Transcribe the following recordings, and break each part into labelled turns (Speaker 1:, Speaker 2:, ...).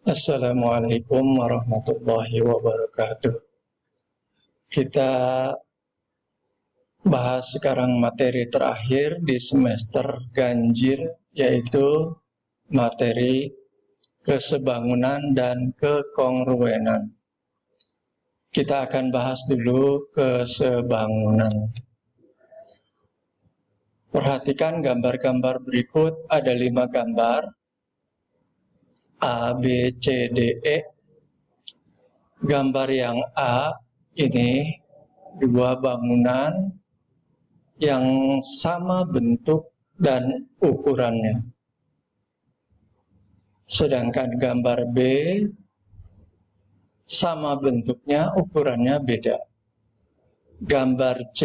Speaker 1: Assalamualaikum warahmatullahi wabarakatuh. Kita bahas sekarang materi terakhir di semester ganjil, yaitu materi kesebangunan dan kekongruenan. Kita akan bahas dulu kesebangunan. Perhatikan gambar-gambar berikut, ada 5 gambar A, B, C, D, E. Gambar yang A ini 2 bangunan yang sama bentuk dan ukurannya. Sedangkan gambar B sama bentuknya, ukurannya beda. Gambar C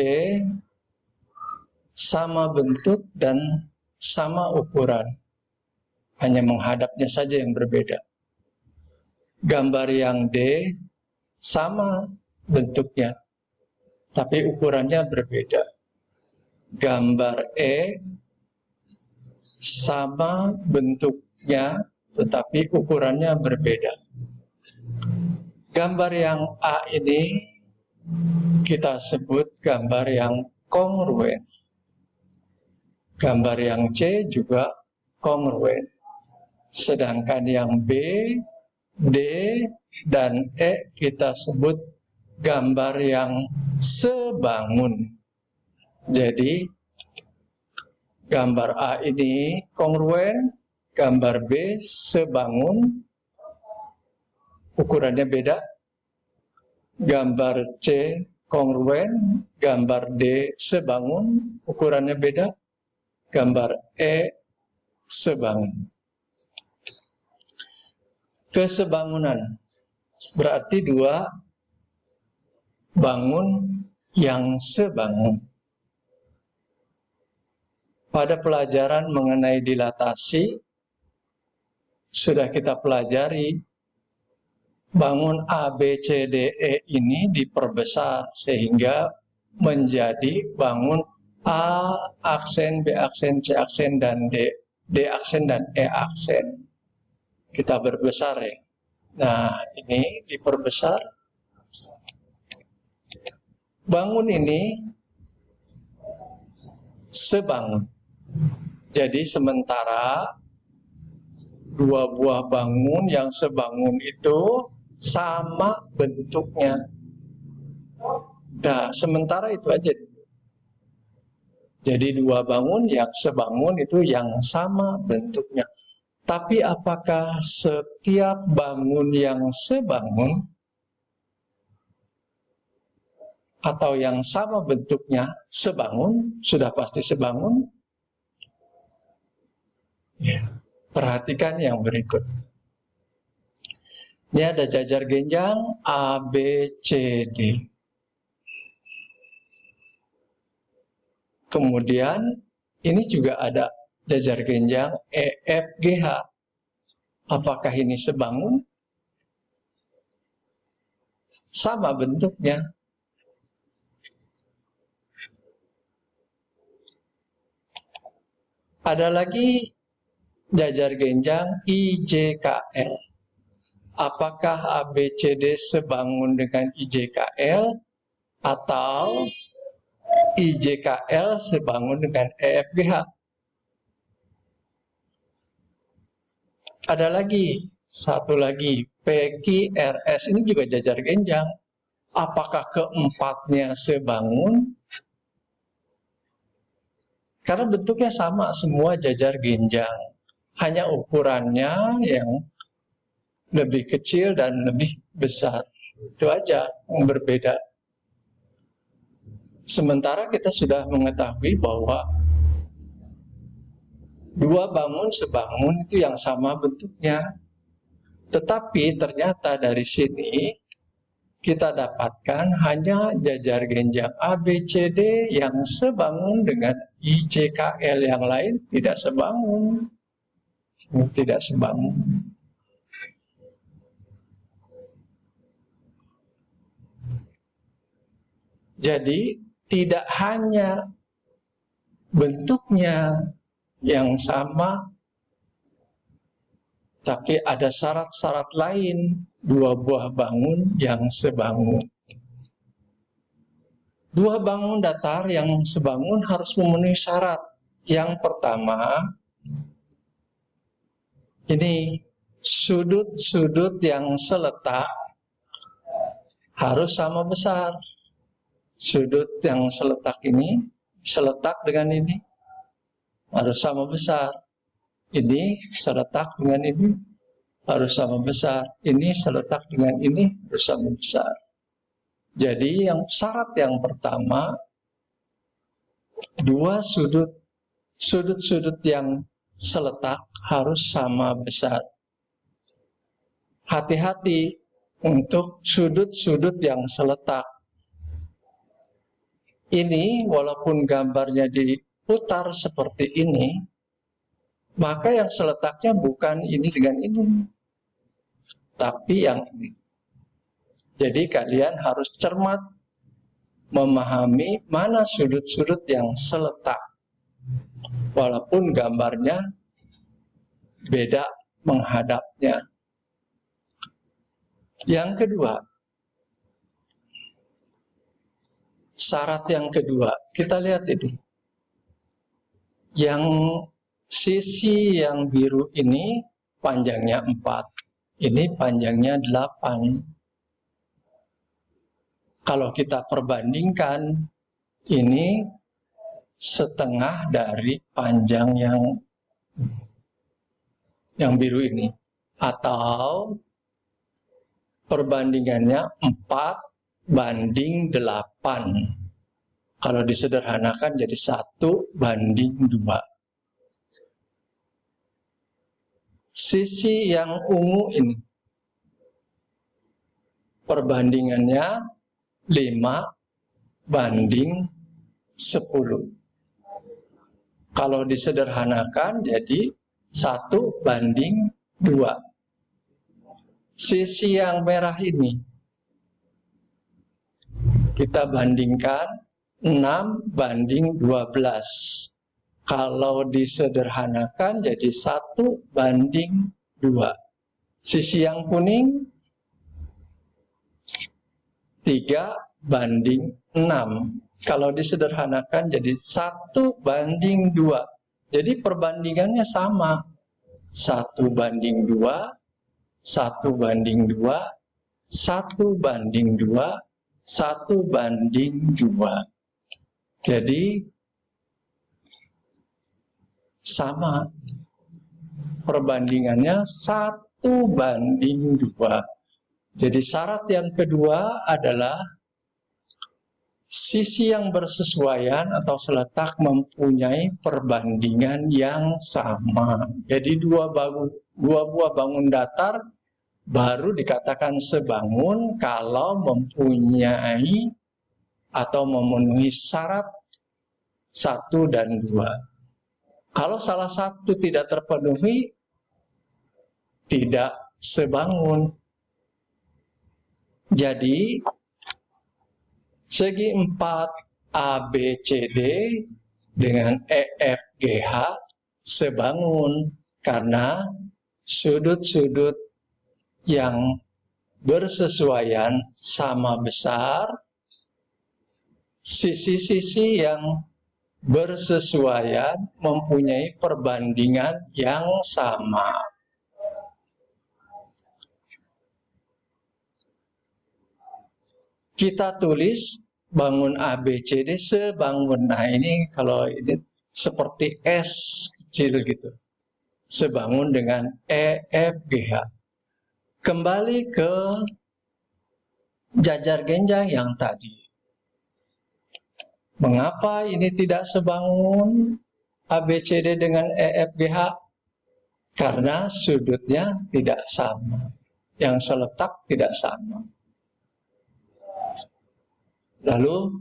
Speaker 1: sama bentuk dan sama ukuran, hanya menghadapnya saja yang berbeda. Gambar yang D sama bentuknya, tapi ukurannya berbeda. Gambar E sama bentuknya, tetapi ukurannya berbeda. Gambar yang A ini kita sebut gambar yang kongruen. Gambar yang C juga kongruen. Sedangkan yang B, D, dan E kita sebut gambar yang sebangun. Jadi gambar A ini kongruen, gambar B sebangun, ukurannya beda. Gambar C kongruen, gambar D sebangun, ukurannya beda. Gambar E sebangun. Kesebangunan berarti 2 bangun yang sebangun. Pada pelajaran mengenai dilatasi sudah kita pelajari bangun A, B, C, D, E ini diperbesar sehingga menjadi bangun A aksen, B aksen, C aksen, dan D aksen, dan E aksen. Kita berbesar ya. Nah, ini diperbesar. Bangun ini sebangun. Jadi sementara 2 buah bangun yang sebangun itu sama bentuknya. Nah, sementara itu aja. Jadi 2 bangun yang sebangun itu yang sama bentuknya. Tapi apakah setiap bangun yang sebangun atau yang sama bentuknya sebangun, sudah pasti sebangun? Ya, perhatikan yang berikut. Ini ada jajar genjang A, B, C, D. Kemudian ini juga ada jajar genjang E, F, G, H. Apakah ini sebangun? Sama bentuknya. Ada lagi jajar genjang I, J, K, L. Apakah A, B, C, D sebangun dengan I, J, K, L atau I, J, K, L sebangun dengan E, F, G, H? Ada lagi, satu lagi, P, Q, R, S, ini juga jajar genjang. Apakah keempatnya sebangun? Karena bentuknya sama, semua jajar genjang. Hanya ukurannya yang lebih kecil dan lebih besar. Itu aja yang berbeda. Sementara kita sudah mengetahui bahwa 2 bangun sebangun itu yang sama bentuknya. Tetapi ternyata dari sini kita dapatkan hanya jajar genjang A, B, C, D yang sebangun dengan I, J, K, L, yang lain tidak sebangun. Tidak sebangun. Jadi tidak hanya bentuknya yang sama, Tapi ada syarat-syarat lain, dua buah bangun yang sebangun. Dua bangun datar yang sebangun harus memenuhi syarat. Yang pertama, ini sudut-sudut yang seletak harus sama besar. Sudut yang seletak ini, seletak dengan ini, harus sama besar. Ini seletak dengan ini, harus sama besar. Ini seletak dengan ini, harus sama besar. Jadi syarat yang pertama, dua sudut-sudut yang seletak harus sama besar. Hati-hati untuk sudut-sudut yang seletak. Ini walaupun gambarnya diputar seperti ini, maka yang seletaknya bukan ini dengan ini, tapi yang ini. Jadi kalian harus cermat memahami mana sudut-sudut yang seletak. Walaupun gambarnya beda menghadapnya. Yang kedua, syarat yang kedua, kita lihat ini. Yang sisi yang biru ini panjangnya 4, ini panjangnya 8. Kalau kita perbandingkan, ini setengah dari panjang yang biru ini. Atau perbandingannya 4:8. Kalau disederhanakan jadi 1:2. Sisi yang ungu ini, perbandingannya 5:10. Kalau disederhanakan jadi 1:2. Sisi yang merah ini kita bandingkan 6:12. Kalau disederhanakan jadi 1:2. Sisi yang kuning 3:6. Kalau disederhanakan jadi 1:2. Jadi perbandingannya sama. 1:2, 1:2, 1:2, 1:2. Jadi sama. Perbandingannya 1:2. Jadi syarat yang kedua adalah sisi yang bersesuaian atau seletak mempunyai perbandingan yang sama. Jadi dua buah bangun datar baru dikatakan sebangun kalau mempunyai atau memenuhi syarat 1 dan 2. Kalau salah satu tidak terpenuhi, tidak sebangun. Jadi segi 4 ABCD dengan EFGH sebangun karena sudut-sudut yang bersesuaian sama besar, sisi-sisi yang bersesuaian mempunyai perbandingan yang sama. Kita tulis bangun ABCD sebangun. Nah ini kalau ini seperti S kecil gitu. Sebangun dengan EFGH. Kembali ke jajar genjang yang tadi. Mengapa ini tidak sebangun ABCD dengan EFGH? Karena sudutnya tidak sama. Yang seletak tidak sama. Lalu,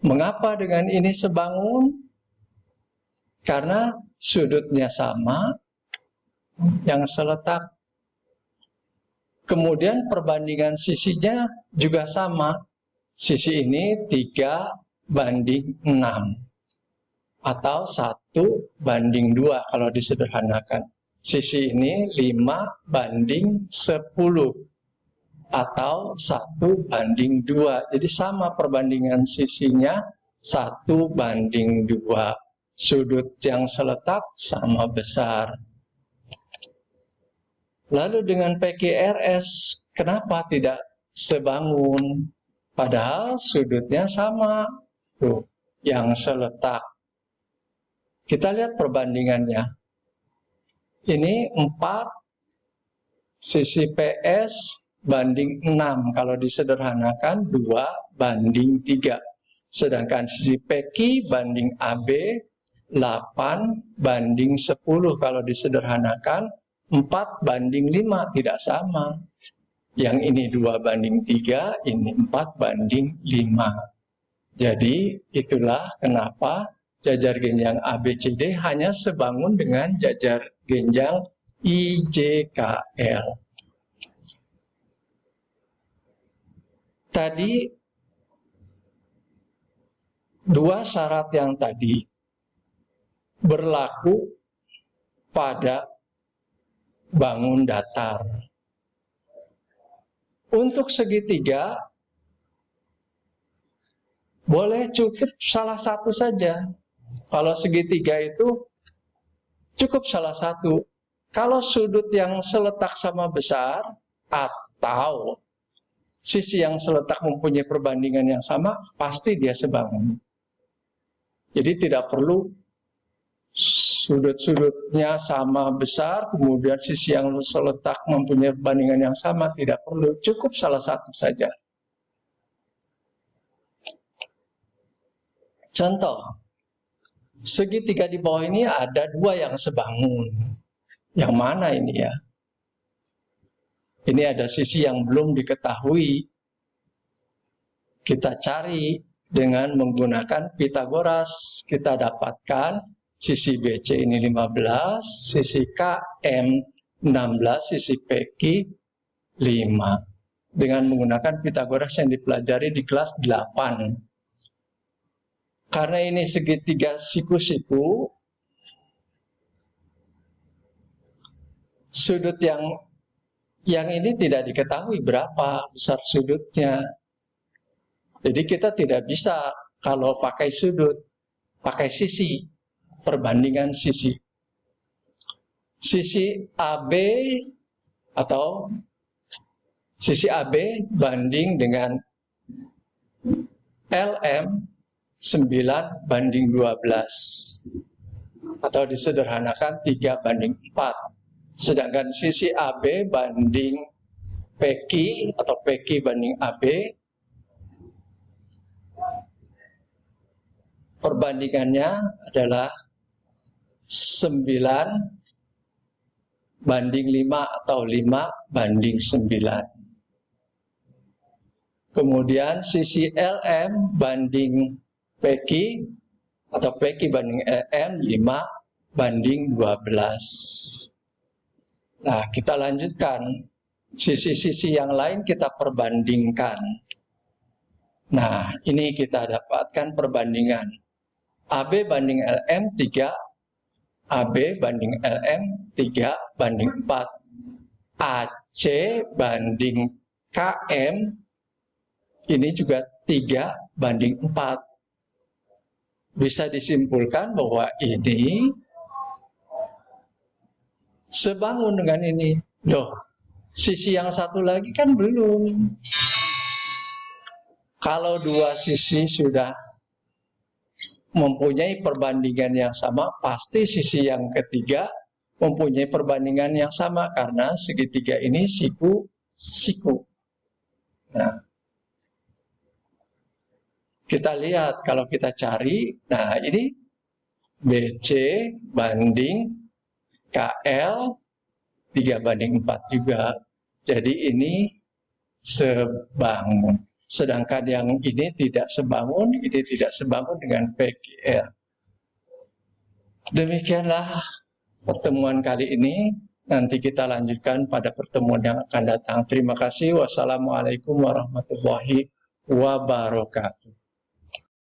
Speaker 1: mengapa dengan ini sebangun? Karena sudutnya sama, yang seletak. Kemudian perbandingan sisinya juga sama. Sisi ini 3:6. Atau 1:2 kalau disederhanakan. sisi ini 5:10 atau 1:2. Jadi sama perbandingan sisinya 1:2. Sudut yang seletak sama besar. Lalu dengan PQRS, kenapa tidak sebangun? Padahal sudutnya sama. Tuh, yang seletak. Kita lihat perbandingannya. Ini 4 sisi PS banding 6. Kalau disederhanakan 2:3. Sedangkan sisi PQ banding AB 8:10. Kalau disederhanakan 4:5, tidak sama. Yang ini 2:3, ini 4:5. Jadi itulah kenapa jajar genjang ABCD hanya sebangun dengan jajar genjang IJKL. Tadi dua syarat yang tadi berlaku pada bangun datar. Untuk segitiga boleh cukup salah satu saja. Kalau segitiga itu cukup salah satu. Kalau sudut yang seletak sama besar atau sisi yang seletak mempunyai perbandingan yang sama, pasti dia sebangun. Jadi tidak perlu sudut-sudutnya sama besar, kemudian sisi yang seletak mempunyai perbandingan yang sama, tidak perlu. Cukup salah satu saja. Contoh, segitiga di bawah ini ada dua yang sebangun. Yang mana ini ya? Ini ada sisi yang belum diketahui. Kita cari dengan menggunakan Pitagoras. Kita dapatkan sisi BC ini 15, sisi KM 16, sisi PQ 5. Dengan menggunakan Pitagoras yang dipelajari di kelas 8. Karena ini segitiga siku-siku, sudut yang ini tidak diketahui berapa besar sudutnya. Jadi kita tidak bisa kalau pakai sudut, pakai sisi, perbandingan sisi. Sisi AB atau sisi AB banding dengan LM 9:12 atau disederhanakan 3:4. Sedangkan sisi AB banding PQ atau PQ banding AB perbandingannya adalah 9:5 atau 5:9. Kemudian sisi LM banding PQ atau PQ banding LM 5:12. Nah, kita lanjutkan. Sisi-sisi yang lain kita perbandingkan. Nah, ini kita dapatkan perbandingan. AB banding LM 3, AB banding LM 3:4. AC banding KM ini juga 3:4. Bisa disimpulkan bahwa ini sebangun dengan ini. Loh, sisi yang satu lagi kan belum. Kalau dua sisi sudah mempunyai perbandingan yang sama, pasti sisi yang ketiga mempunyai perbandingan yang sama karena segitiga ini siku-siku. Nah, kita lihat kalau kita cari, nah ini BC banding KL 3:4 juga. Jadi ini sebangun. Sedangkan yang ini tidak sebangun, ini tidak sebangun dengan PQR. Demikianlah pertemuan kali ini. Nanti kita lanjutkan pada pertemuan yang akan datang. Terima kasih. Wassalamualaikum warahmatullahi wabarakatuh.